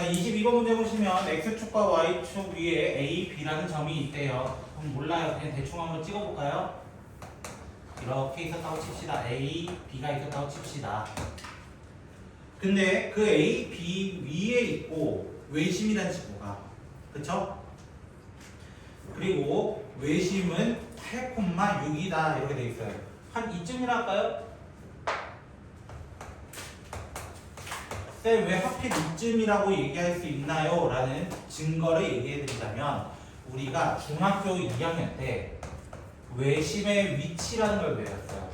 자, 22번 문제 보시면 X축과 Y축 위에 A, B라는 점이 있대요. 그럼 몰라요. 그냥 대충 한번 찍어볼까요? 이렇게 있었다고 칩시다. A, B가 있었다고 칩시다. 근데 그 A, B 위에 있고 외심이라는 친구가, 그쵸? 그리고 외심은 8,6이다 이렇게 돼 있어요. 한 이쯤이라 할까요? 쌤, 왜 하필 이쯤이라고 얘기할 수 있나요? 라는 증거를 얘기해 드리자면, 우리가 중학교 2학년 때 외심의 위치라는 걸 배웠어요.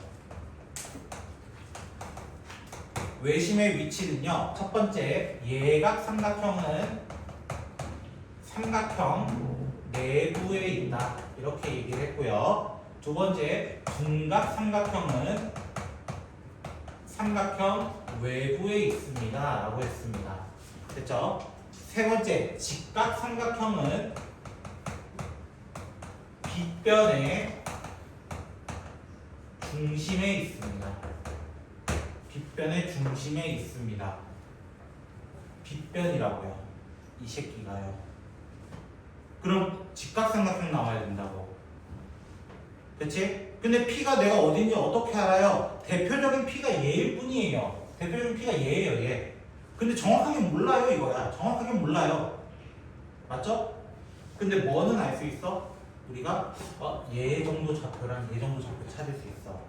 외심의 위치는요, 첫 번째 예각 삼각형은 삼각형 내부에 있다 이렇게 얘기를 했고요. 두 번째 둔각 삼각형은 삼각형 외부에 있습니다 라고 했습니다. 됐죠? 세 번째 직각 삼각형은 빗변의 중심에 있습니다. 빗변의 중심에 있습니다. 빗변이라고요. 이 새끼가요. 그럼 직각삼각형 나와야 된다고. 그치? 근데 P가 내가 어딘지 어떻게 알아요? 대표적인 P가 얘일 뿐이에요. 대표적인 P가 얘예요, 얘. 근데 정확하게 몰라요, 이거야. 정확하게 몰라요. 맞죠? 근데 뭐는 알 수 있어? 우리가 얘 정도 좌표랑 얘 정도 좌표 찾을 수 있어.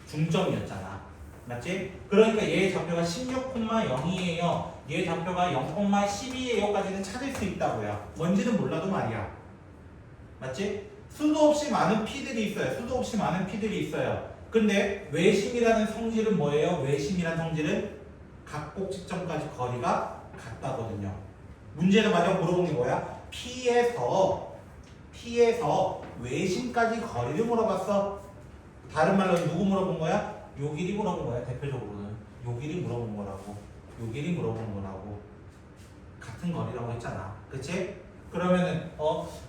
중점이었잖아. 맞지? 그러니까 얘 좌표가 16,0이에요. 얘 좌표가 0,12에요 까지는 찾을 수 있다고요. 뭔지는 몰라도 말이야. 맞지? 수도 없이 많은 P들이 있어요. 수도 없이 많은 P들이 있어요. 근데 외심이라는 성질은 뭐예요? 외심이라는 성질은 각 꼭지점까지 거리가 같다거든요. 문제는 마지막 물어본 게 뭐야? P에서 외심까지 거리를 물어봤어. 다른 말로 누구 물어본 거야? 요 길이 물어본 거야. 대표적으로는 요 길이 물어본 거라고. 요 길이 물어본 거라고. 같은 거리라고 했잖아. 그치? 그러면은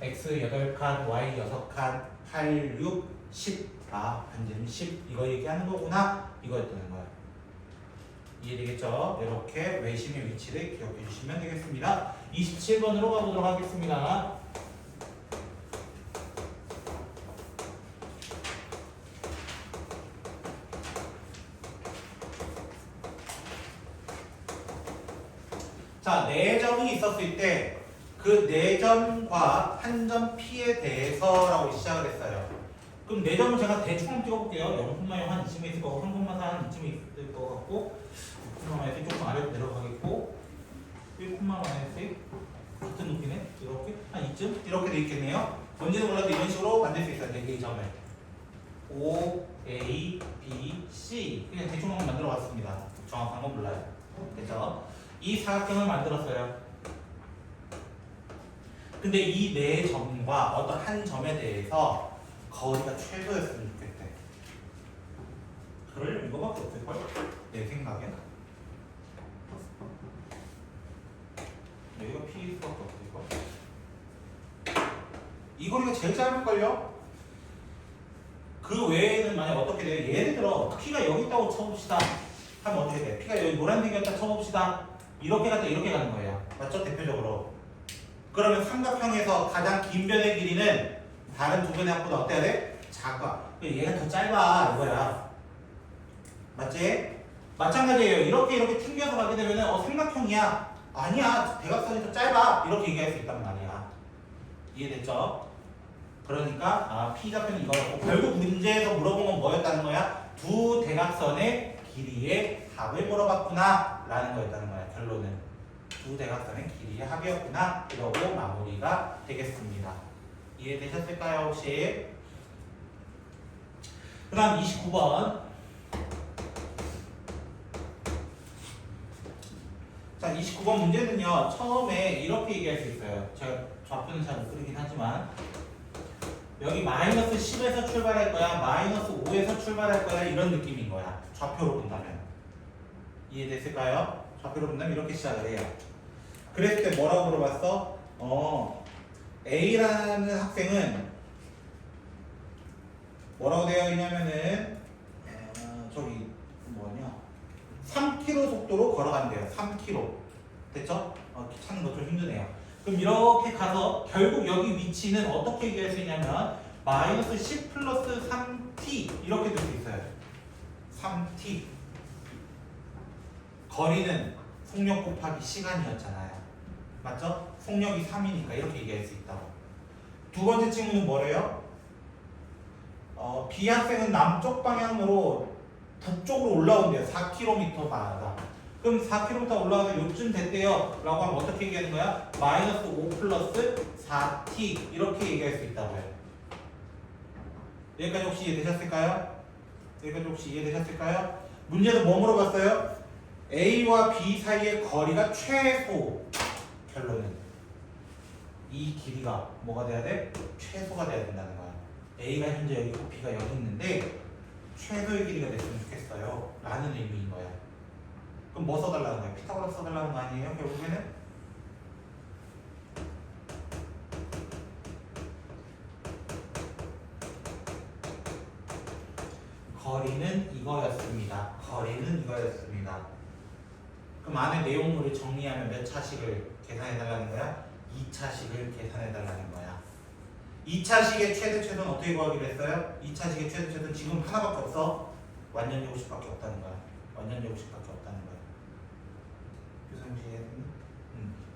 X 8칸, Y 6칸, 8, 6, 10 반지름 10 이거 얘기하는 거구나 이거였다는 거야. 이해되겠죠? 이렇게 외심의 위치를 기억해 주시면 되겠습니다. 27번으로 가보도록 하겠습니다. 자, 4점이 있었을 때 그 4점과 한 점 P에 대해서라고 시작을 했어요. 그럼 4점을 제가 대충 한번 찍어볼게요. 0,0 한 이쯤에 있을 거고 3,4 한 이쯤에 있을 것 같고 6,1 조금 아래로 내려가겠고 1,1 같은 높이네. 이렇게 한 이쯤 이렇게 돼 있겠네요. 뭔지는 몰라도 이런 식으로 만들 수 있어요. 4개의 점을 O, A, B, C 그냥 대충 한번 만들어 봤습니다. 정확한 건 몰라요. 그래서 이 사각형을 만들었어요. 근데 이 4점과 어떤 한 점에 대해서 거리가 최소였으면 좋겠대. 그럴 이거밖에 없을걸? 내 생각엔. 여기가 P일 수밖에 없을걸? 이 거리가 제일 짧을걸요? 그 외에는 만약 어떻게 돼요? 예를 들어 P가 여기 있다고 쳐봅시다. 하면 어떻게 돼? P가 여기 노란색이었다 쳐봅시다. 이렇게 갔다 이렇게 가는 거예요. 맞죠? 대표적으로. 그러면 삼각형에서 가장 긴 변의 길이는 다른 두 변의 합보다 어때야 돼? 작아. 얘가 더 짧아 이거야. 맞지? 마찬가지예요. 이렇게 튕겨서 가게 되면 삼각형이야. 아니야. 대각선이 더 짧아. 이렇게 얘기할 수 있단 말이야. 이해됐죠? 그러니까 P 좌표는 이거였고 결국 문제에서 물어본 건 뭐였다는 거야? 두 대각선의 길이의 합을 물어봤구나 라는 거였다는 거야. 결론은. 두 대각선의 길이의 합이었구나. 이러고 마무리가 되겠습니다. 이해되셨을까요 혹시? 그 다음 29번. 자, 29번 문제는요. 처음에 이렇게 얘기할 수 있어요. 제가 좌표는 잘 못 그리긴 하지만 여기 마이너스 10에서 출발할 거야. 마이너스 5에서 출발할 거야. 이런 느낌인 거야. 좌표로 본다면. 이해됐을까요? 좌표로 본다면 이렇게 시작을 해요. 그랬을 때 뭐라고 물어봤어? A라는 학생은 뭐라고 되어 있냐면은 저기 뭐냐 3km 속도로 걸어간대요. 3km. 됐죠? 찾는 거 좀 힘드네요. 그럼 이렇게 가서 결국 여기 위치는 어떻게 얘기할 수 있냐면 마이너스 10 플러스 3t 이렇게 될 수 있어요. 3t 거리는 속력 곱하기 시간이었잖아요. 맞죠? 속력이 3이니까 이렇게 얘기할 수 있다고. 두 번째 친구는 뭐래요? B 학생은 남쪽 방향으로 북쪽으로 올라온대요. 4km마다. 그럼 4km 올라가서 요쯤 됐대요. 라고 하면 어떻게 얘기하는 거야? 마이너스 5 플러스 4t 이렇게 얘기할 수 있다고요. 여기까지 혹시 이해되셨을까요? 여기까지 혹시 이해되셨을까요? 문제는 뭐 물어봤어요? A와 B 사이의 거리가 최소. 결론은 이 길이가 뭐가 돼야 돼? 최소가 돼야 된다는 거야. A가 현재 여기 있고 B가 여기 있는데 최소의 길이가 됐으면 좋겠어요 라는 의미인 거야. 그럼 뭐 써달라는 거야? 피타고라스 써달라는 거 아니에요? 결국에는? 거리는 이거였습니다. 거리는 이거였습니다. 그럼 안에 내용물을 정리하면 몇 차식을 계산해달라는 거야? 2차식을 계산해달라는 거야. 2차식의 최대 최소는 어떻게 구하기로 했어요? 2차식의 최대 최소는 지금 하나밖에 없어. 완전 제곱식밖에 없다는 거야. 완전 제곱식밖에 없다는 거야. 교수님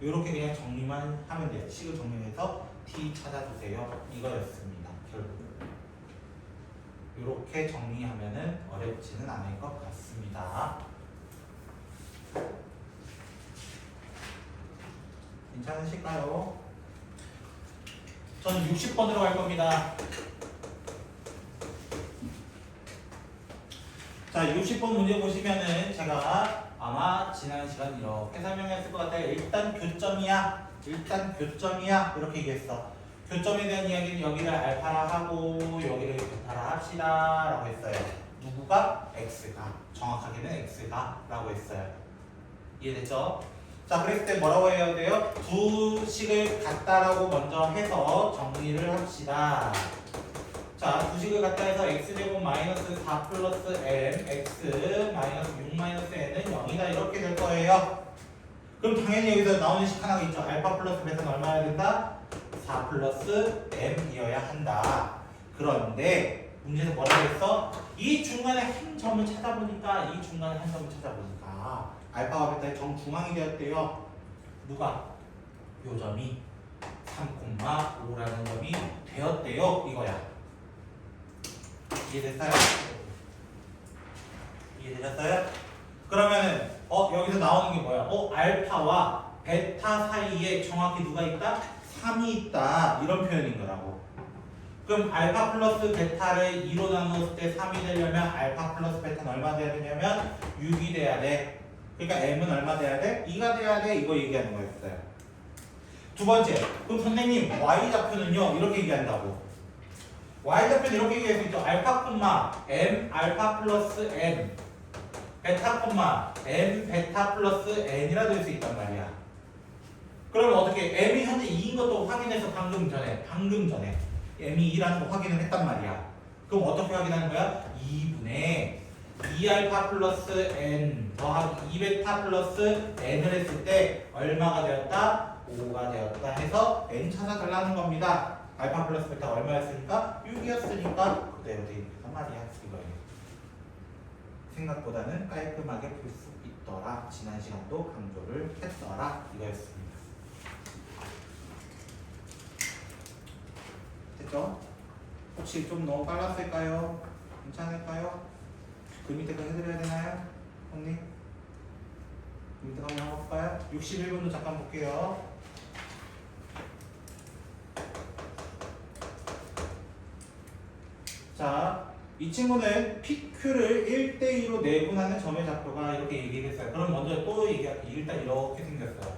이렇게 그냥 정리만 하면 돼요. 식을 정리해서 t 찾아주세요. 이거였습니다. 결국 이렇게 정리하면은 어렵지는 않을 것 같습니다. 괜찮으실까요? 저는 60번으로 갈 겁니다. 자, 60번 문제 보시면은 제가 아마 지난 시간 이렇게 설명했을 것 같아요. 일단 교점이야. 일단 교점이야. 이렇게 얘기했어. 교점에 대한 이야기는 여기를 알파라 하고 여기를 베타라 합시다. 라고 했어요. 누구가? X가. 정확하게는 X가. 라고 했어요. 이해됐죠? 자, 그랬을 때 뭐라고 해야 돼요? 두 식을 같다라고 먼저 해서 정리를 합시다. 자, 두 식을 같다 해서 x제곱 마이너스 4 플러스 m x 마이너스 6 마이너스 n은 0이다 이렇게 될 거예요. 그럼 당연히 여기서 나오는 식 하나가 있죠. 알파 플러스 베타는 얼마여야 된다? 4 플러스 m이어야 한다. 그런데 문제는 뭐라고 했어? 이 중간에 한 점을 찾아보니까 알파와 베타의 정중앙이 되었대요. 누가? 요 점이 3,5라는 점이 되었대요. 이거야. 이해됐어요? 이해되셨어요? 그러면은 여기서 나오는 게 뭐야? 알파와 베타 사이에 정확히 누가 있다? 3이 있다. 이런 표현인 거라고. 그럼 알파 플러스 베타를 2로 나눴을 때 3이 되려면 알파 플러스 베타는 얼마 돼야 되냐면 6이 돼야 돼. 그러니까 m은 얼마 돼야 돼? 2가 돼야 돼. 이거 얘기하는 거였어요. 두 번째, 그럼 선생님 y좌표는요 이렇게 얘기한다고. y좌표는 이렇게 얘기할 수 있죠. 알파, m 알파 플러스 n 베타, m 베타 플러스 n이라 될 수 있단 말이야. 그러면 어떻게 m이 현재 2인 것도 확인해서 방금 전에 m이 2라는 거 확인을 했단 말이야. 그럼 어떻게 확인하는 거야? 2분의 2알파 플러스 n 더하기 2베타 플러스 n을 했을 때 얼마가 되었다? 5가 되었다 해서 n 찾아달라는 겁니다. 알파 플러스 베타 얼마였으니까? 6이었으니까 그대로 돼 있단 말이야. 이거예요. 생각보다는 깔끔하게 풀 수 있더라. 지난 시간도 강조를 했더라. 이거였습니다. 됐죠? 혹시 좀 너무 빨랐을까요? 괜찮을까요? 그 밑에 거 해드려야 되나요? 형님? 그 밑에 거 한번 해볼까요? 61분도 잠깐 볼게요. 자, 이 친구는 PQ를 1대2로 내분하는 점의 좌표가 이렇게 얘기했어요. 그럼 먼저 또 얘기할게요. 일단 이렇게 생겼어요.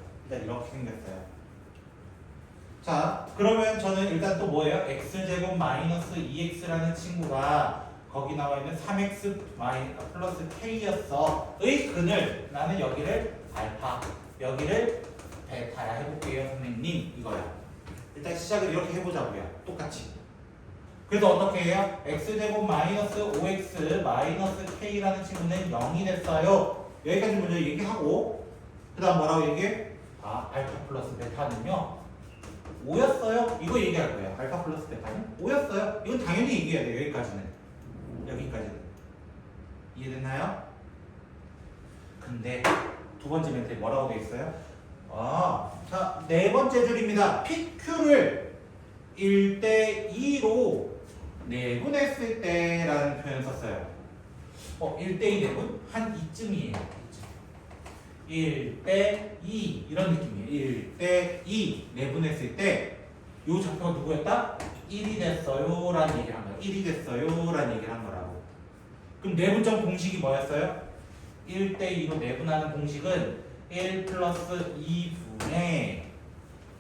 자, 그러면 저는 일단 또 뭐예요? x제곱 마이너스 2x라는 친구가 거기 나와 있는 3x 플러스 k였어. 의 근을 나는 여기를 알파, 여기를 베타야 해볼게요. 선생님 이거야. 일단 시작을 이렇게 해보자고요. 똑같이. 그래서 어떻게 해요? x제곱 마이너스 5x 마이너스 k라는 친구는 0이 됐어요. 여기까지 먼저 얘기하고 그 다음 뭐라고 얘기해? 알파 플러스 베타는요 5였어요. 이거 얘기할 거예요. 알파 플러스 베타는 5였어요. 이건 당연히 얘기해야 돼요. 여기까지는 이해됐나요? 근데 두 번째 멘트에 뭐라고 돼 있어요? 자, 네 번째 줄입니다. PQ를 1대2로 내분했을 때라는 표현 썼어요. 1대2 내분? 한 이쯤이에요. 1대2 이런 느낌이에요. 1대2 내분했을 때 이 좌표가 누구였다? 1이 됐어요 라는 얘기를 한 거예요. 1이 됐어요 라는 얘기를 한 거라고. 그럼 내분점 공식이 뭐였어요? 1대2로 내분하는 공식은 1 플러스 2분의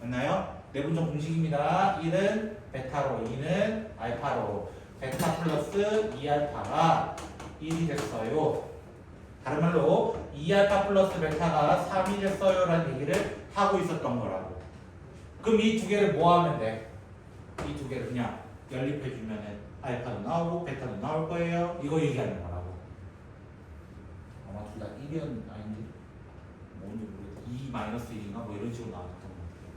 맞나요? 내분점 공식입니다. 1은 베타로 2는 알파로 베타 플러스 2알파가 1이 됐어요. 다른 말로 2알파 플러스 베타가 3이 됐어요 라는 얘기를 하고 있었던 거라고. 그럼 이 두 개를 뭐 하면 돼? 이 두 개를 그냥 연립해주면은 알파도 나오고 베타도 나올 거예요. 이거 얘기하는 거라고. 아마 둘 다 1이었 아닌데 뭔지 모르겠다. 2 마이너스 1인가 뭐 이런 식으로 나왔던 것 같아요.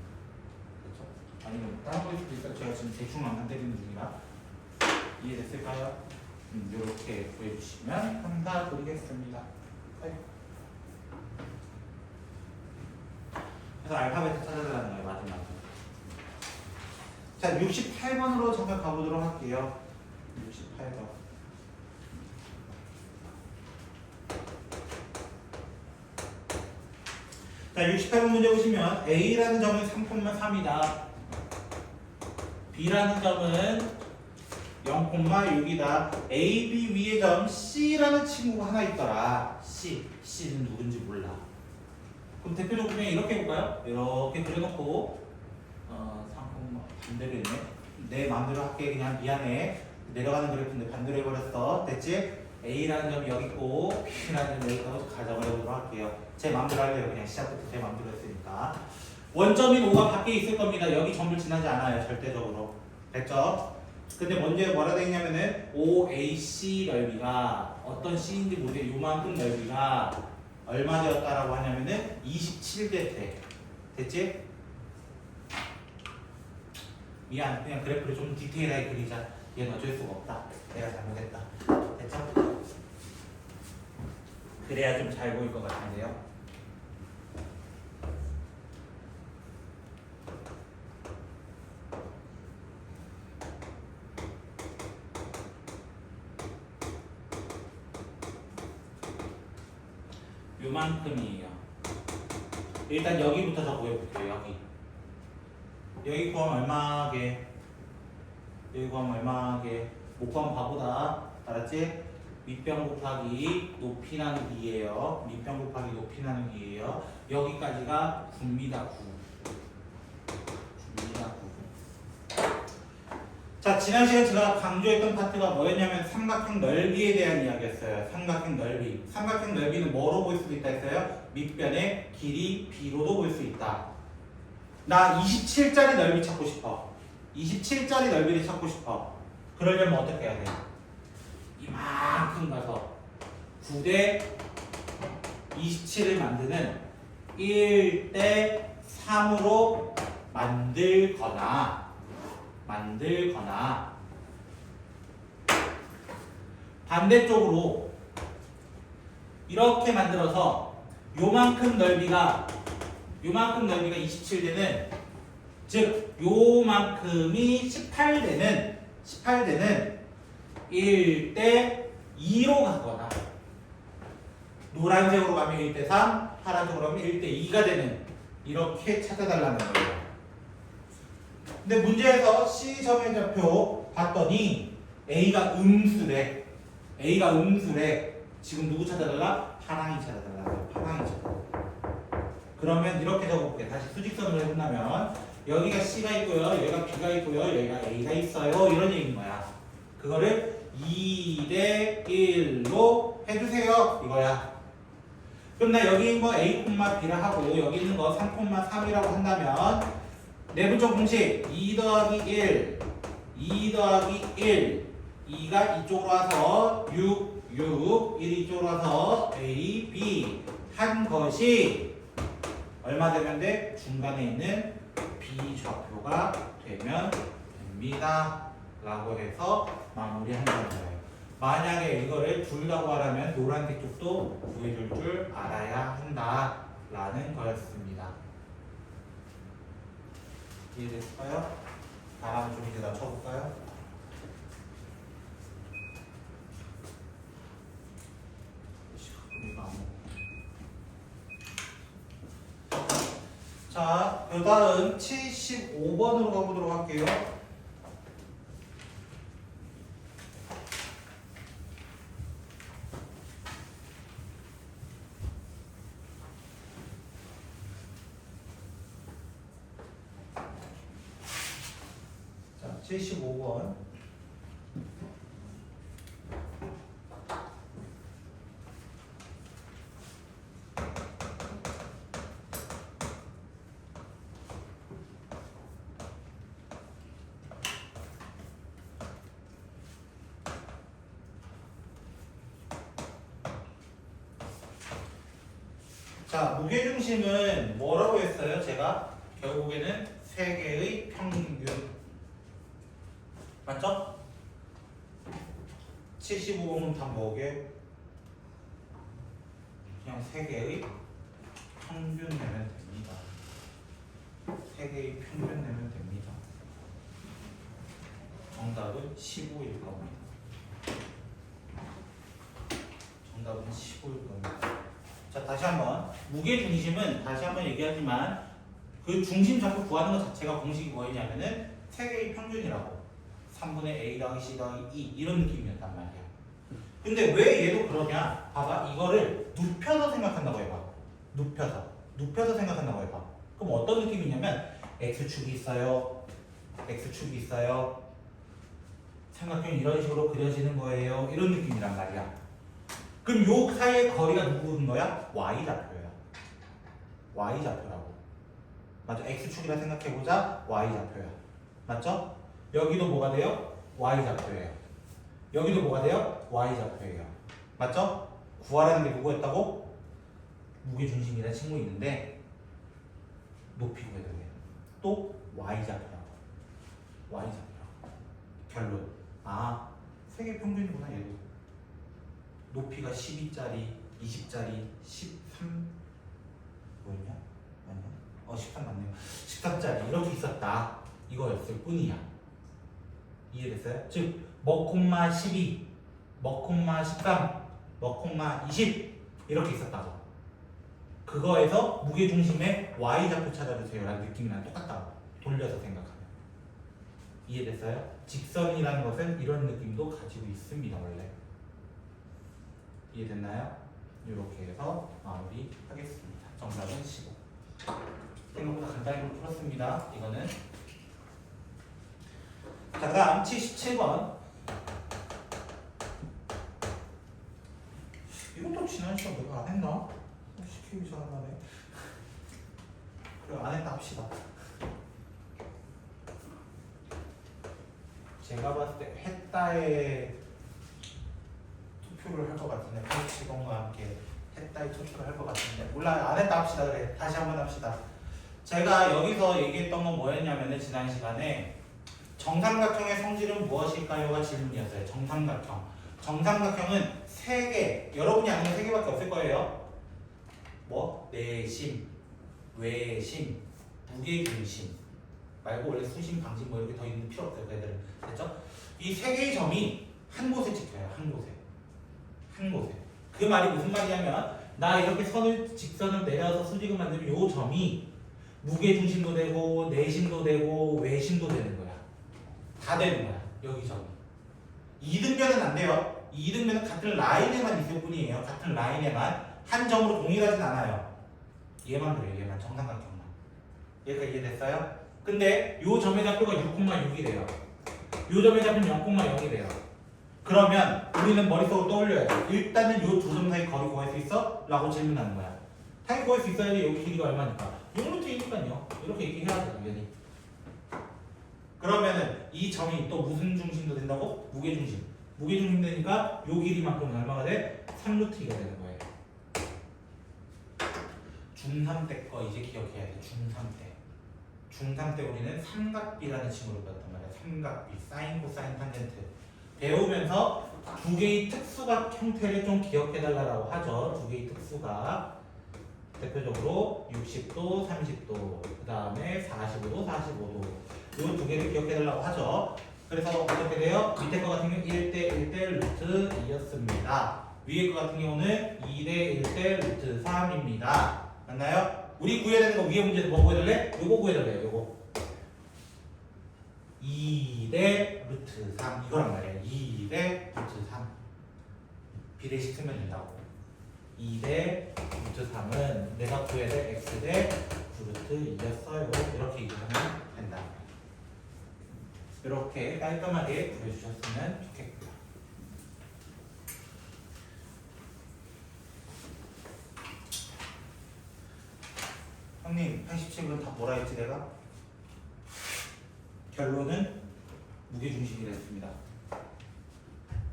그렇죠? 아니면 다른 거일 수도 있어요. 제가 지금 대충 안 때리는 중이라. 이해됐을까요? 이렇게 구해주시면 감사드리겠습니다. 그래서 알파벳을 찾아달라는 거예요. 마지막으로. 자, 68번으로 잠깐 가보도록 할게요. 68번. 자, 68번 문제 보시면 A라는 점은 3,3이다. B라는 점은 0,6이다. A, B 위의 점 C라는 친구가 하나 있더라. C는 누군지 몰라. 그럼 대표적으로 그냥 이렇게 해볼까요? 이렇게 그려놓고 3, 반대로 했네. 내 마음대로 할게. 그냥 미안해. 내려가는 그래프인데 반대로 해버렸어. 됐지? A라는 점이 여기 있고 B라는 점이 여기 있다고 가정을 해보도록 할게요. 제 마음대로 할게요. 그냥 시작부터 제 마음대로 했으니까. 원점인 O가 밖에 있을 겁니다. 여기 점을 지나지 않아요. 절대적으로. 됐죠? 근데 먼저 뭐라 되어 있냐면은 OAC 넓이가 어떤 C인지 모르게 요만큼 넓이가 얼마 되었다라고 하냐면은 27대 돼. 됐지? 미안. 그냥 그래프를 좀 디테일하게 그리자. 얘는 어쩔 수가 없다. 내가 잘못했다. 됐죠? 그래야 좀 잘 보일 것 같은데요. 요만큼이에요. 일단 여기부터 저 보여볼게요. 여기 구하면 얼마게? 여기 구하면 얼마게? 못 구하면 바보다. 알았지? 밑변 곱하기 높이 나누기예요. 밑변 곱하기 높이 나누기예요. 여기까지가 9입니다. 9입니다. 9. 자, 지난 시간 제가 강조했던 파트가 뭐였냐면 삼각형 넓이에 대한 이야기였어요. 삼각형 넓이. 삼각형 넓이는 뭐로 볼 수도 있다 했어요? 밑변의 길이 b로도 볼 수 있다. 나 27짜리 넓이 찾고 싶어. 27짜리 넓이를 찾고 싶어. 그러려면 어떻게 해야 돼? 이만큼 가서 9대 27을 만드는 1대 3으로 만들거나 반대쪽으로 이렇게 만들어서 요만큼 넓이가 27되는 즉 요만큼이 18되는 1대 2로 가거나 노란색으로 가면 1대 3, 파란색으로 가면 1대 2가 되는 이렇게 찾아달라는 거예요. 근데 문제에서 C점의 좌표 봤더니 A가 음수래. 지금 누구 찾아달라? 파랑이 찾아달라. 그러면 이렇게 적어볼게. 다시 수직선으로 해본다면 여기가 C가 있고요. 여기가 B가 있고요. 여기가 A가 있어요. 이런 얘기인 거야. 그거를 2대 1로 해주세요. 이거야. 그럼 나 여기 있는 거 A, B라 하고 여기 있는 거 3,3이라고 한다면 내분점 공식 2 더하기 1 2가 이쪽으로 와서 6 1이 이쪽으로 와서 A, B 한 것이 얼마 되면 돼? 중간에 있는 B좌표가 되면 됩니다. 라고 해서 마무리한다는 거예요. 만약에 이거를 둘 다 구하려면 노란색 쪽도 구해줄 줄 알아야 한다. 라는 거였습니다. 이해됐을까요? 다음 좀 이제 낮춰볼까요? 자, 그 다음 75번으로 가보도록 할게요. 자, 75번. 자, 무게중심은 뭐라고 했어요? 제가 결국에는 세 개의 평균. 맞죠? 75번은 다 뭐게? 그냥 세 개의 평균 내면 됩니다. 세 개의 평균 내면 됩니다. 정답은 15일 겁니다. 정답은 15일 겁니다. 자, 다시 한번 무게 중심은 다시 한번 얘기하지만 그 중심 좌표 구하는 것 자체가 공식이 뭐였냐면은 세 개의 평균이라고 3분의 A 더하기 C 더하기 E 이런 느낌이었단 말이야. 근데 왜 얘도 그러냐? 봐봐, 이거를 눕혀서 생각한다고 해봐. 눕혀서 생각한다고 해봐. 그럼 어떤 느낌이냐면 X축이 있어요. X축이 있어요. 삼각형이 이런 식으로 그려지는 거예요. 이런 느낌이란 말이야. 그럼 요 사이의 거리가 누구인 거야? Y좌표야. Y좌표라고. 맞죠? X축이라 생각해보자. Y좌표야. 맞죠? 여기도 뭐가 돼요? Y좌표예요. 여기도 뭐가 돼요? Y좌표예요. 맞죠? 구하라는 게 누구였다고? 무게중심이라는 친구 있는데 높이 구해야 돼요. 또 Y좌표라고. Y좌표라고. 결론. 아, 세계 평균이구나 얘도. 높이가 12짜리, 20짜리, 13 뭐였냐? 맞냐? 13 맞네요. 13짜리 이렇게 있었다. 이거였을 뿐이야. 이해됐어요? 즉, 먹콤마 12, 먹콤마 13, 먹콤마 20 이렇게 있었다고. 그거에서 무게중심의 Y좌표 찾아주세요 라는 느낌이랑 똑같다고. 돌려서 생각하면. 이해됐어요? 직선이라는 것은 이런 느낌도 가지고 있습니다 원래. 이해됐나요? 이렇게 해서 마무리하겠습니다. 정답은 15. 생각보다 간단히 풀었습니다. 이거는. 자, 그 다음 77번. 이것도 지난 시간 내가 안 했나? 시키기 전에. 그래, 안 했다 합시다. 제가 봤을 때 했다에 투표를 할 것 같은데, 파이치건과 함께 했다에 투표를 할 것 같은데, 몰라, 안 했다 합시다. 그래, 다시 한번 합시다. 제가 여기서 얘기했던 건 뭐였냐면은 지난 시간에 정삼각형의 성질은 무엇일까요가 질문이었어요. 정삼각형. 정삼각형은 세 개, 여러분이 아는 건 세 개밖에 없을 거예요. 뭐? 내심, 외심, 무게중심 말고 원래 수심, 방심 뭐 이렇게 더 있는 필요 없어요. 그 애들은. 됐죠? 이 세 개의 점이 한 곳에 찍혀요. 한 곳에. 한 곳에. 그 말이 무슨 말이냐면 나 이렇게 직선을 내려서 수직을 만들면 요 점이 무게중심도 되고 내심도 되고 외심도 되는 거야. 다 되는 거야. 여기 점이. 이등변은 안 돼요. 이등변은 같은 라인에만 있을 뿐이에요. 같은 라인에만. 한 점으로 동일하진 않아요. 얘만 그래요. 얘만. 정삼각형만. 얘가 이해됐어요? 근데 요 점의 좌표가 6,6이래요. 요 점의 좌표는 0,0이래요. 그러면 우리는 머릿속으로 떠올려야 돼. 일단은 요 두 점 사이 거리 구할 수 있어? 라고 질문하는 거야. 당연히 구할 수 있어야지. 여기 길이가 얼마니까? 6루트이니까요. 이렇게 얘기해야 돼, 당연히. 그러면은 이 점이 또 무슨 중심도 된다고? 무게중심. 무게중심 되니까 요 길이만큼 얼마가 돼? 3루트가 되는 거예요. 중3 때 거 이제 기억해야 돼. 중3 때. 중3 때 우리는 삼각비라는 친구를 배웠단 말이야. 삼각비, 사인, 코사인, 탄젠트. 배우면서 두 개의 특수각 형태를 좀 기억해달라고 하죠. 두 개의 특수각. 대표적으로 60도, 30도, 그 다음에 45도, 45도. 이 두 개를 기억해달라고 하죠. 그래서 어떻게 돼요? 밑에 거 같은 경우는 1대 1대 루트 2였습니다. 위에 거 같은 경우는 2대 1대 루트 3입니다. 맞나요? 우리 구해야 되는 거 위에 문제에서 뭐 구해달래? 요거 구해달래요. 요거 2대 루트 3 이거란 말이에요. 2대 루트 3 비례시키면 된다고. 2대 루트 3은 내가 구해야 될 x대 9루트 2였어요. 이렇게 얘기하면 된다. 이렇게 깔끔하게 구해주셨으면 좋겠고요. 형님 87번 다 뭐라 했지 내가? 결론은 무게중심이라 했습니다.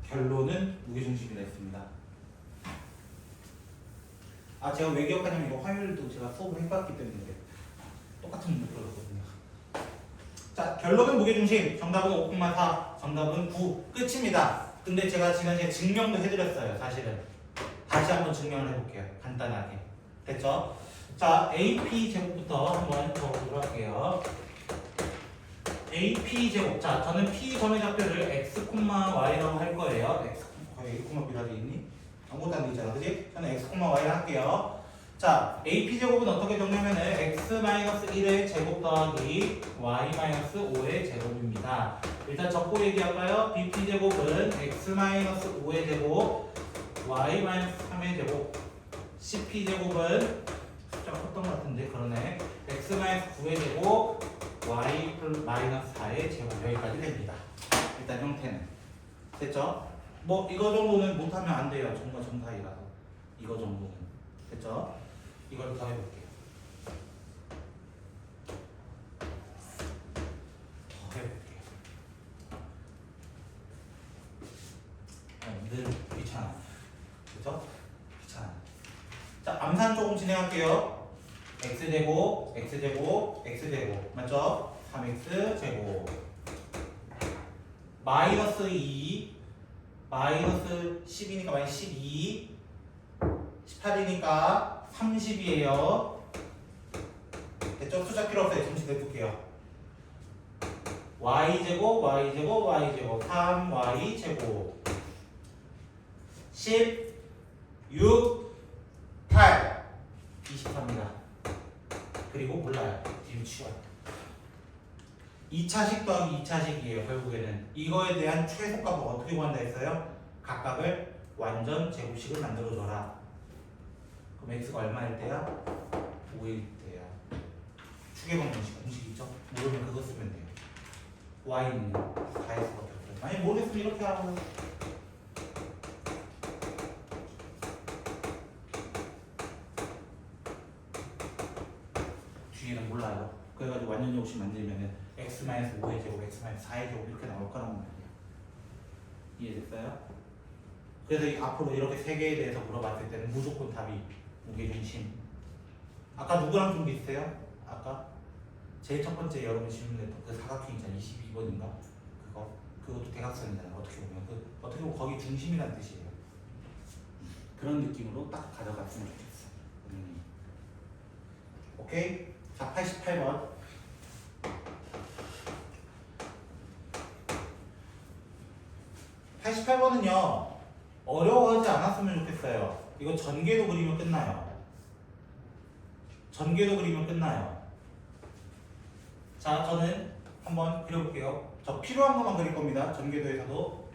결론은 무게중심이라 했습니다. 아 제가 왜 기억하냐면 이거 화요일도 제가 수업을 해봤기 때문에 똑같은 문제 풀었거든요. 자 결론은 무게중심. 정답은 5,4. 정답은 9. 끝입니다. 근데 제가 지난 시간에 증명도 해드렸어요. 사실은 다시 한번 증명을 해볼게요. 간단하게. 됐죠? 자 AP 제곱부터 한번 적어보도록 할게요. AP 제곱. 자 저는 P 점의 좌표를 x, y라고 할 거예요. x, 거기 a, b라 돼 있니? 아무것도 안 돼 있잖아, 그지? 저는 x, y를 할게요. 자, AP 제곱은 어떻게 정리하면은 x-1의 제곱 더하기 y-5의 제곱입니다. 일단 적고 얘기할까요? BP 제곱은 x-5의 제곱, y-3의 제곱, CP 제곱은 숫자가 컸던 것 같은데 그러네. x-9의 제곱, y-4의 제곱 여기까지 됩니다. 일단 형태는 됐죠? 뭐 이거 정도는 못하면 안 돼요. 정과 정 사이라서 이거 정도는 됐죠? 이걸 더 해볼게요. 더 해볼게요. 늘 귀찮아. 그죠? 귀찮아. 자 암산 조금 진행할게요. x제곱, x제곱, x제곱 맞죠? 3x제곱 마이너스 2 마이너스 10이니까 마이너스 12 18이니까 30이에요. 됐죠? 숫자 필요 없어요. 잠시 내둘게요. y제곱 y제곱 y제곱 3y제곱 10 6 8 24입니다. 그리고 몰라요. 뒤로 치워요. 2차식 더하기 2차식이에요. 결국에는 이거에 대한 최소값을 어떻게 구한다 했어요? 각각을 완전 제곱식을 만들어줘라. 그럼 x가 얼마일 때야? 5일 때야. 추계방 공식 있죠? 모르면 그거 쓰면 돼요. y는 4일 수밖에 없어요. 아니 모르겠으면 이렇게 하고 뒤에는 몰라요. 그래가지고 완전 제곱식 만들면은 x-5의 제곱, x-4의 제곱 이렇게 나올 거란 말이야. 이해됐어요? 그래서 앞으로 이렇게 세 개에 대해서 물어봤을 때는 무조건 답이 무게중심. 아까 누구랑 좀 비슷해요? 아까 제일 첫 번째 여러분 질문했던 그 사각형 있잖아. 22번인가? 그것도 대각선이잖아. 어떻게 보면 어떻게 보면 거기 중심이라는 뜻이에요. 그런 느낌으로 딱 가져갔으면 좋겠어. 오케이? 자 88번. 88번은요 어려워하지 않았으면 좋겠어요. 이거 전개도 그리면 끝나요. 전개도 그리면 끝나요. 자 저는 한번 그려볼게요. 저 필요한 것만 그릴 겁니다. 전개도에서도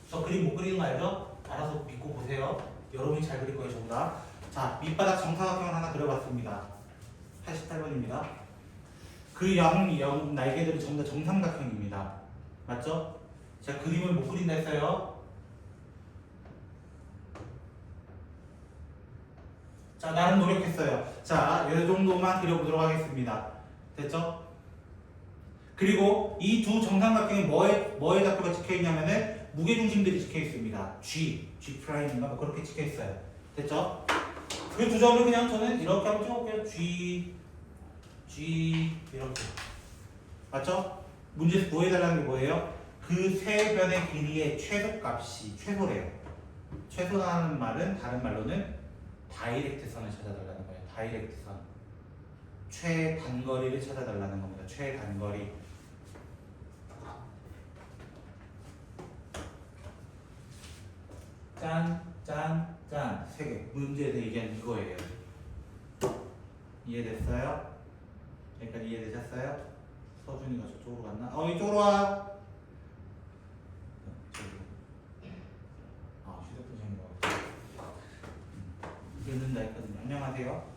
저 그림 못 그리는 거 알죠? 알아서 믿고 보세요. 여러분이 잘 그릴 거예요. 저보다. 자 밑바닥 정사각형을 하나 그려봤습니다. 88번입니다. 그 양 날개들이 전부 다 정삼각형입니다. 맞죠? 제가 그림을 못 그린다 했어요. 자 나름 노력했어요. 자 이 정도만 그려보도록 하겠습니다. 됐죠? 그리고 이 두 정삼각형이 뭐에 좌표가 찍혀있냐면은 무게중심들이 찍혀있습니다. G 프라임인가 뭐 그렇게 찍혀있어요. 됐죠? 그 두 점을 그냥 저는 이렇게 한번 찍어볼게요. G 이렇게. 맞죠? 문제에서 구해달라는 게 뭐예요? 그 세 변의 길이의 최소값이 최소래요. 최소라는 말은 다른 말로는 다이렉트선을 찾아달라는 거예요. 다이렉트선. 최단거리를 찾아달라는 겁니다. 최단거리. 짠, 짠, 짠. 세 개. 문제에서 얘기한 이거예요. 이해됐어요? 여기까지 이해되셨어요? 서준이가 저쪽으로 갔나? 이쪽으로 와. 휴대폰 생겨. 읽는다 했거든요. 안녕하세요.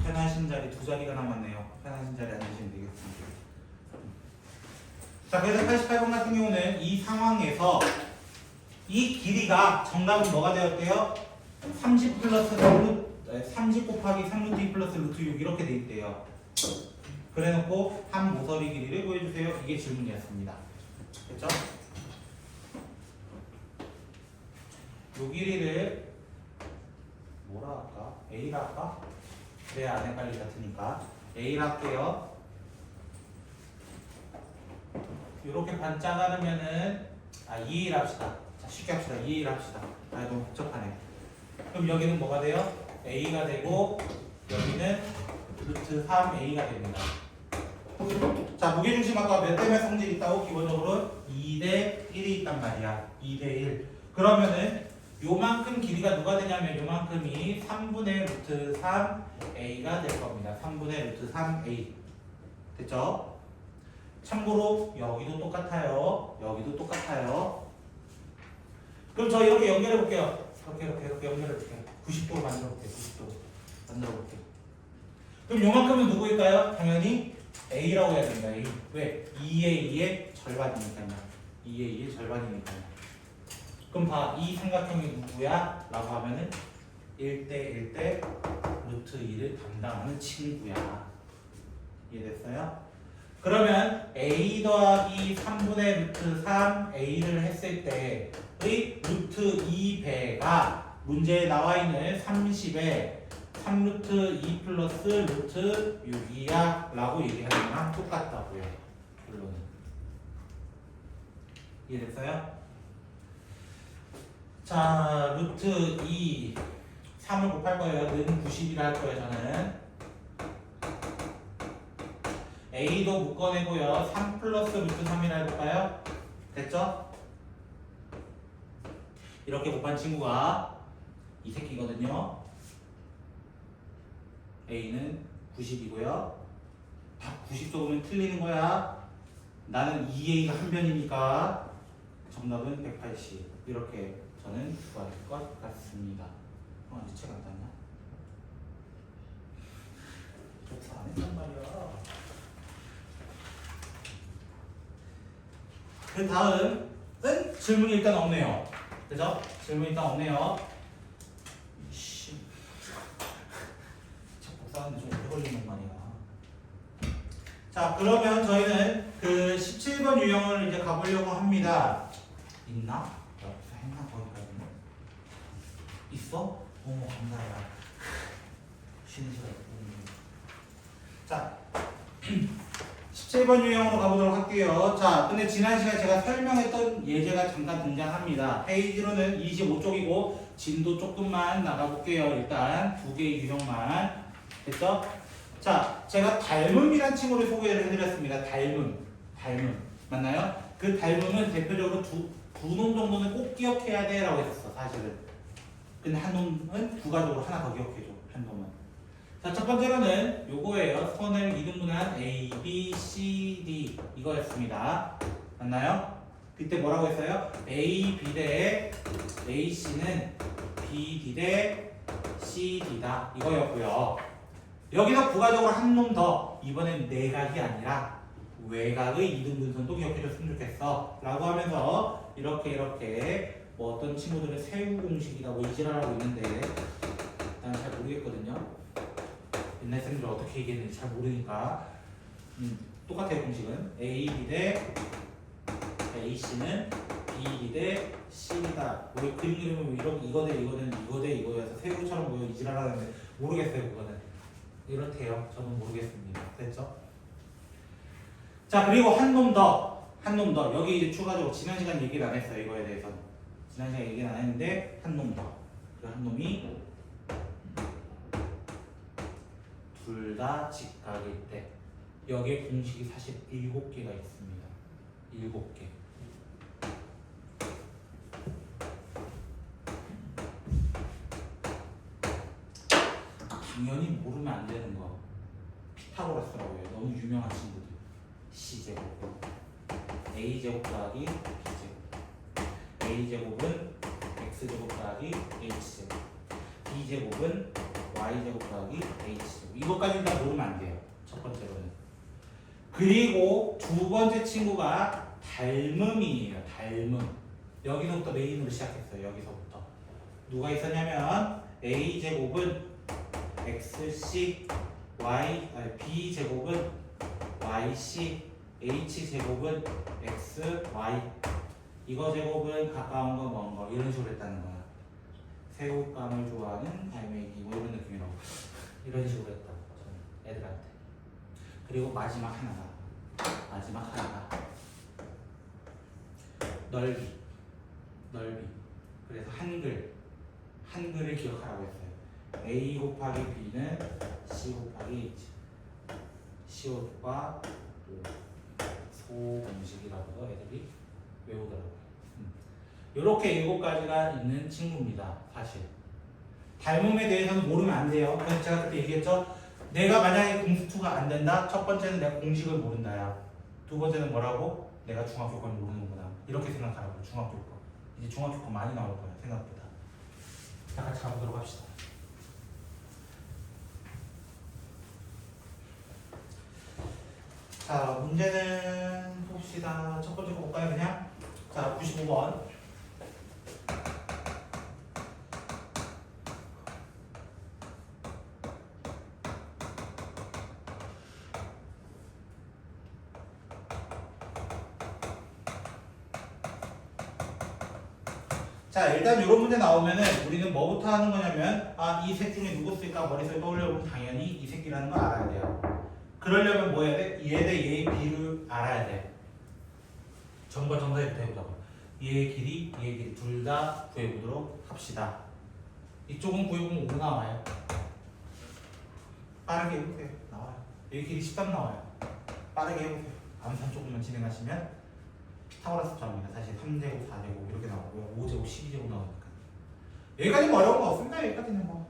편하신 자리 두 자리가 남았네요. 편하신 자리 앉으시면 되겠습니다. 자, 그래서 88번 같은 경우는 이 상황에서 이 길이가 정답은 뭐가 되었대요? 30 플러스 30 곱하기 3루트 2 플러스 루트 6 이렇게 돼 있대요. 그래놓고 한 모서리 길이를 구해주세요. 이게 질문이었습니다. 됐죠? 요 길이를 뭐라 할까? A라 할까? 그래야 안 헷갈릴 것 같으니까 A라 할게요. 이렇게 반짝하면은 2A를 합시다. 자, 쉽게 합시다. 2A를 합시다. 너무 복잡하네. 그럼 여기는 뭐가 돼요? A가 되고 여기는 루트 3A가 됩니다. 자, 무게중심 아까 몇 대 몇 성질이 있다고? 기본적으로 2대 1이 있단 말이야. 2대 1. 그러면은 요만큼 길이가 누가 되냐면 요만큼이 3분의 루트 3A가 될 겁니다. 3분의 루트 3A. 됐죠? 참고로 여기도 똑같아요. 여기도 똑같아요. 그럼 저 이렇게 연결해 볼게요. 이렇게 연결해 볼게요. 90도로 만들어 볼게요. 90도 만들어 볼게요. 그럼 요만큼은 누구일까요? 당연히 A라고 해야 됩니다. A. 왜? 2A의 절반이니까요. 2A의 절반이니까요. 그럼 봐. 이 삼각형이 누구야? 라고 하면은 1대 1대 루트 2를 담당하는 친구야. 이해됐어요? 그러면 A 더하기 3분의 루트 3A를 했을 때의 루트 2배가 문제에 나와 있는 30에 3루트 2 플러스 루트 6이야 라고 얘기하는 거랑 똑같다고요. 결론은. 이해됐어요? 자, 루트 2 3을 곱할 거예요. 는 90이라 할 거예요. 저는 A도 묶어내고요. 3 플러스 루트 3이라 해볼까요? 됐죠? 이렇게 곱한 친구가 이 새끼거든요. A는 90이고요. 다 90 적으면 틀리는 거야. 나는 2A가 한 변이니까 정답은 180. 이렇게 저는 구할 것 같습니다. 아직 책 안 땄나? 조사 안 했단 말이야. 그 다음은 질문이 일단 없네요. 그죠? 질문이 일단 없네요. 책 복사하는데 좀 오래 걸리는 말이야. 자, 그러면 저희는 그 17번 유형을 이제 가보려고 합니다. 있나? 여기서 했나? 거기까지는? 있어? 어머, 감사해요. 쉬는 시간. 자, 17번 유형으로 가보도록 할게요. 자, 근데 지난 시간에 제가 설명했던 예제가 잠깐 등장합니다. 페이지로는 25쪽이고 진도 조금만 나가볼게요. 일단 두 개의 유형만. 됐죠? 자, 제가 닮음이란 친구를 소개를 해드렸습니다. 닮음. 맞나요? 그 닮음은 대표적으로 두 놈 정도는 꼭 기억해야 돼 라고 했었어, 사실은. 근데 한 놈은 부가적으로 하나 더 기억해줘, 한 놈은. 자, 첫 번째로는 요거예요. 선을 이등분한 A, B, C, D 이거였습니다. 맞나요? 그때 뭐라고 했어요? A, B 대 A, C는 B, D 대 C, D다 이거였고요. 여기서 부가적으로 한 놈 더. 이번엔 내각이 아니라 외곽의 이등분선도 기억해줬으면 좋겠어 라고 하면서 이렇게 뭐 어떤 친구들은 세우 공식이다 뭐 이지랄하고 있는데 난 잘 모르겠거든요. 옛날 쌤들 어떻게 얘기했는지 잘 모르니까 똑같아요. 공식은 A, B 대 AC는 B 대 C다. 우리 그림 그리면 이렇게 이거 대 이거는 이거 대 이거여서 세우처럼 보여 이지랄하는데 모르겠어요 그거는. 이렇대요. 저는 모르겠습니다. 됐죠? 자 그리고 한 놈 더. 여기 이제 추가적으로 지난 시간 얘기를 안 했어요. 이거에 대해서는. 지난 시간 얘기는 안 했는데 한 놈 더. 그 한 놈이 둘 다 직각일 때 여기에 공식이 사실 7개가 있습니다. 7개. 당연히 모르면 안 되는 거. 피타고라스라고 해요. 너무 유명한 친구들. C제곱 A제곱 더하기 B제곱 A제곱은 X제곱 더하기 H제곱 B제곱은 Y제곱 더하기 H제곱 이것까지는 다 모르면 안 돼요. 첫 번째로는. 그리고 두 번째 친구가 닮음이에요. 닮음. 여기서부터 메인으로 시작했어요. 여기서부터. 누가 있었냐면 A제곱은 XC B제곱은 YC H제곱은 XY 이거 제곱은 가까운 거 먼 거 이런 식으로 했다는 거야. 새우깡을 좋아하는 갈매기 뭐 이런 느낌이라고 이런 식으로 했다고 저는 애들한테. 그리고 마지막 하나가 넓이. 그래서 한글을 기억하라고 했어요. A 곱하기 B는 C 곱하기 H. 시옷과 소공식이라고 애들이 외우더라고요. 이렇게 7가지가 있는 친구입니다. 사실 닮음에 대해서는 모르면 안 돼요. 그래서 제가 그때 얘기했죠. 내가 만약에 공수2가 안 된다. 첫 번째는 내가 공식을 모른다야. 두 번째는 뭐라고? 내가 중학교 걸 모르는구나. 이렇게 생각하라고. 중학교 거. 이제 중학교 거 많이 나올 거야. 생각보다. 자 같이 가보도록 합시다. 자 문제는 봅시다. 첫 번째 거 볼까요 그냥? 자 95번. 자 일단 이런 문제 나오면은 우리는 뭐부터 하는 거냐면 이 셋 중에 누구 쓸까 머릿속에 떠올려보면 당연히 이 새끼라는 거 알아야 돼요. 그러려면 뭐 해야 돼? 얘 대 얘의 비를 알아야 돼. 정과 정사부터 해보자고. 얘의 길이 둘 다 구해보도록 합시다. 이쪽은 구해보면 5 나와요. 빠르게 해보세요. 나와요. 얘의 길이 13 나와요. 빠르게 해보세요. 암산 조금만 진행하시면 피타고라스처럼입니다. 사실 3제곱, 4제곱 이렇게 나오고요. 5제곱, 12제곱 나오니까. 여기까지 뭐 어려운 거 없습니다. 여기까지는 뭐.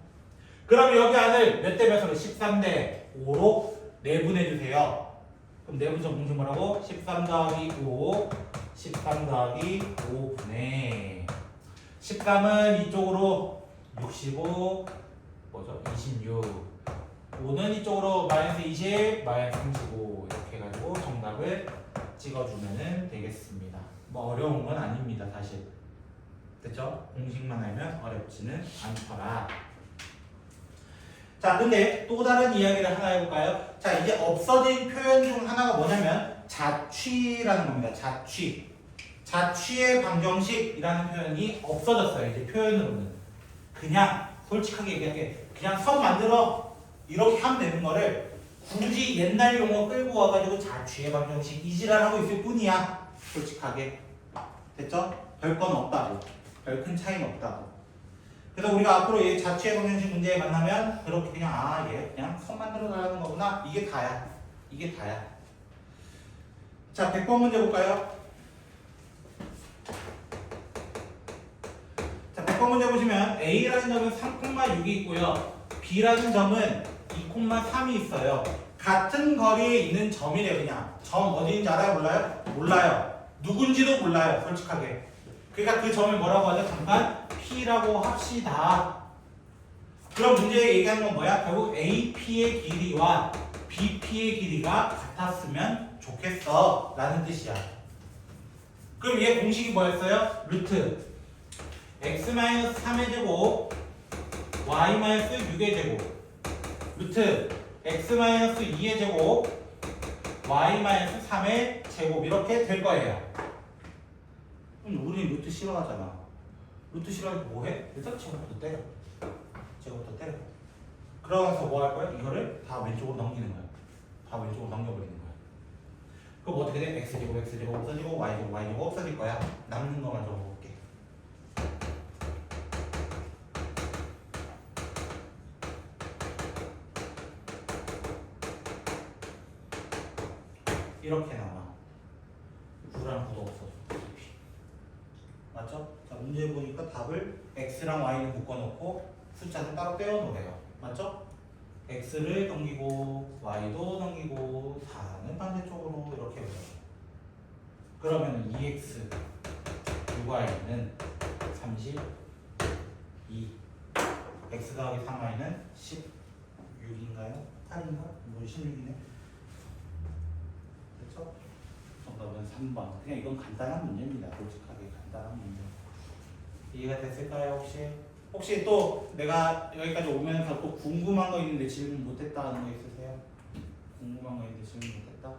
그럼 여기 안을 몇 대 몇으로? 13대 5로 내분해주세요. 그럼 내분점 공식 뭐라고? 13 더하기 5, 13 더하기 5분의 13은 이쪽으로 65, 뭐죠? 26. 5는 이쪽으로 마이너스 20, 마이너스 35 이렇게 해가지고 정답을 찍어주면 되겠습니다. 뭐 어려운 건 아닙니다. 사실. 됐죠? 공식만 알면 어렵지는 않더라. 자, 근데 또 다른 이야기를 하나 해볼까요? 자, 이제 없어진 표현 중 하나가 뭐냐면 자취라는 겁니다. 자취의 방정식이라는 표현이 없어졌어요. 이제 표현으로는. 그냥 솔직하게 얘기하게 그냥 선 만들어 이렇게 하면 되는 거를 굳이 옛날 용어 끌고 와가지고 자취의 방정식 이지랄하고 있을 뿐이야. 솔직하게. 됐죠? 별건 없다고. 별 큰 차이는 없다고. 그래서 우리가 앞으로 얘 자취의 방정식 문제 만나면 그렇게 그냥 얘 그냥 선 만들어 달라는 거구나. 이게 다야. 자, 100번 문제 볼까요? 자, 100번 문제 보시면 A라는 점은 3,6이 있고요. B라는 점은 2,3이 있어요. 같은 거리에 있는 점이래요. 그냥 점 어디인지 알아요? 몰라요? 몰라요. 누군지도 몰라요. 솔직하게. 그러니까 그 점을 뭐라고 하죠? 잠깐 P라고 합시다. 그럼 문제에 얘기하는 건 뭐야? 결국 AP의 길이와 BP의 길이가 같았으면 좋겠어 라는 뜻이야. 그럼 얘 공식이 뭐였어요? 루트 x-3의 제곱 y-6의 제곱 루트 x-2의 제곱 y-3의 제곱 이렇게 될 거예요. 우리는 루트 싫어하잖아. 루트 싫어하니까 뭐해? 일단 제곱부터 때려. 제곱부터 때려. 그러면서 뭐 할 거야? 이거를 다 왼쪽으로 넘기는 거야. 다 왼쪽으로 넘겨버리는 거야. 그럼 어떻게 돼? x제곱 없어지고 y제곱 없어질 거야. 남는 거만 적어볼게. 이렇게 나와. 9랑 9도 없어져. 맞죠? 자, 문제 보니까 답을 x랑 y를 묶어놓고 숫자를 따로 떼어놓으래요. 맞죠? x를 넘기고 y도 넘기고 4는 반대쪽으로 이렇게 보죠. 그러면 2x 6y는 32 x 더하기 3y는 16인가요? 8인가? 뭐 16이네. 그렇죠? 정답은 3번. 그냥 이건 간단한 문제입니다. 솔직하게 간단한 문제. 이해가 됐을까요? 혹시 또 내가 여기까지 오면서 또 궁금한 거 있는데 질문 못했다 하는 거 있으세요? 궁금한 거 있는데 질문 못했다?